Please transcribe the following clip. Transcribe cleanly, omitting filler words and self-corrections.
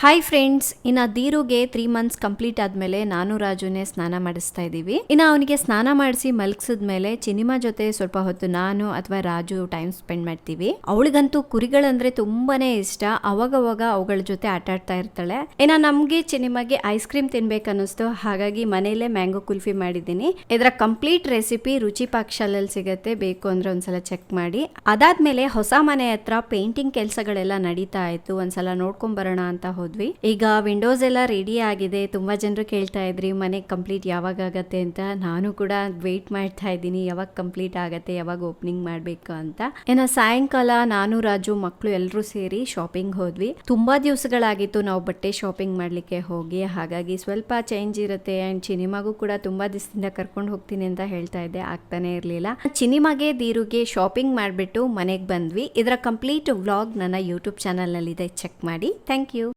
Hi friends, ಇನ್ನು ದೀರುಗೆ 3 months complete ಆದ್ಮೇಲೆ ನಾನು ರಾಜುನೇ ಸ್ನಾನ ಮಾಡಿಸ್ತಾ ಇದ್ದೀವಿ. ಇನ್ನು ಅವನಿಗೆ ಸ್ನಾನ ಮಾಡಿಸಿ ಮಲಗಿಸಿದ್ಮೇಲೆ ಚಿನಿಮಾ ಜೊತೆ ಸ್ವಲ್ಪ ಹೊತ್ತು ನಾನು ಅಥವಾ ರಾಜು ಟೈಮ್ ಸ್ಪೆಂಡ್ ಮಾಡ್ತೀವಿ. ಅವಳಿಗಂತೂ ಕುರಿಗಳಂದ್ರೆ ತುಂಬಾನೇ ಇಷ್ಟ. ಅವಾಗವಾಗ ಅವುಗಳ ಜೊತೆ ಆಟ ಆಡ್ತಾ ಇರ್ತಾಳೆ. ಇನ್ನು ನಮ್ಗೆ ಚಿನಿಮಾಗೆ ಐಸ್ ಕ್ರೀಮ್ ತಿನ್ಬೇಕನ್ನಿಸ್ತು, ಹಾಗಾಗಿ ಮನೇಲೆ ಮ್ಯಾಂಗೋ ಕುಲ್ಫಿ ಮಾಡಿದ್ದೀನಿ. ಇದರ ಕಂಪ್ಲೀಟ್ ರೆಸಿಪಿ ರುಚಿ ಪಾಕಶಾಲೆಯಲ್ಲಿ ಸಿಗತ್ತೆ, ಬೇಕು ಅಂದ್ರೆ ಒಂದ್ಸಲ ಚೆಕ್ ಮಾಡಿ. ಅದಾದ್ಮೇಲೆ ಹೊಸ ಮನೆ ಹತ್ರ ಪೇಂಟಿಂಗ್ ಕೆಲಸಗಳೆಲ್ಲ ನಡೀತಾ ಇತ್ತು, ಒಂದ್ಸಲ ನೋಡ್ಕೊಂಡ್ ಬರೋಣ ಅಂತ ಹೋದ್ವಿ. ಈಗ ವಿಂಡೋಸ್ ಎಲ್ಲ ರೆಡಿ ಆಗಿದೆ. ತುಂಬಾ ಜನರು ಕೇಳ್ತಾ ಇದ್ರಿ ಮನೆ ಕಂಪ್ಲೀಟ್ ಯಾವಾಗ ಆಗತ್ತೆ ಅಂತ. ನಾನು ಕೂಡ ವೇಟ್ ಮಾಡ್ತಾ ಇದ್ದೀನಿ, ಯಾವಾಗ ಕಂಪ್ಲೀಟ್ ಆಗತ್ತೆ, ಯಾವಾಗ ಓಪನಿಂಗ್ ಮಾಡ್ಬೇಕು ಅಂತ. ಇನ್ನು ಸಾಯಂಕಾಲ ನಾನು ರಾಜು ಮಕ್ಕಳು ಎಲ್ಲರೂ ಸೇರಿ ಶಾಪಿಂಗ್ ಹೋದ್ವಿ. ತುಂಬಾ ದಿವಸಗಳಾಗಿತ್ತು ನಾವು ಬಟ್ಟೆ ಶಾಪಿಂಗ್ ಮಾಡ್ಲಿಕ್ಕೆ ಹೋಗಿ, ಹಾಗಾಗಿ ಸ್ವಲ್ಪ ಚೇಂಜ್ ಇರುತ್ತೆ. ಅಂಡ್ ಚಿನಿಮಾಗೂ ಕೂಡ ತುಂಬಾ ದಿವಸದಿಂದ ಕರ್ಕೊಂಡು ಹೋಗ್ತೀನಿ ಅಂತ ಹೇಳ್ತಾ ಇದ್ದೆ, ಆಗ್ತಾನೆ ಇರ್ಲಿಲ್ಲ. ಚಿನಿಮಾಗೆ ದೀರುಗೆ ಶಾಪಿಂಗ್ ಮಾಡ್ಬಿಟ್ಟು ಮನೆಗೆ ಬಂದ್ವಿ. ಇದರ ಕಂಪ್ಲೀಟ್ ವ್ಲಾಗ್ ನನ್ನ ಯೂಟ್ಯೂಬ್ ಚಾನಲ್ ನಲ್ಲಿ ಇದೆ, ಚೆಕ್ ಮಾಡಿ. Thank you.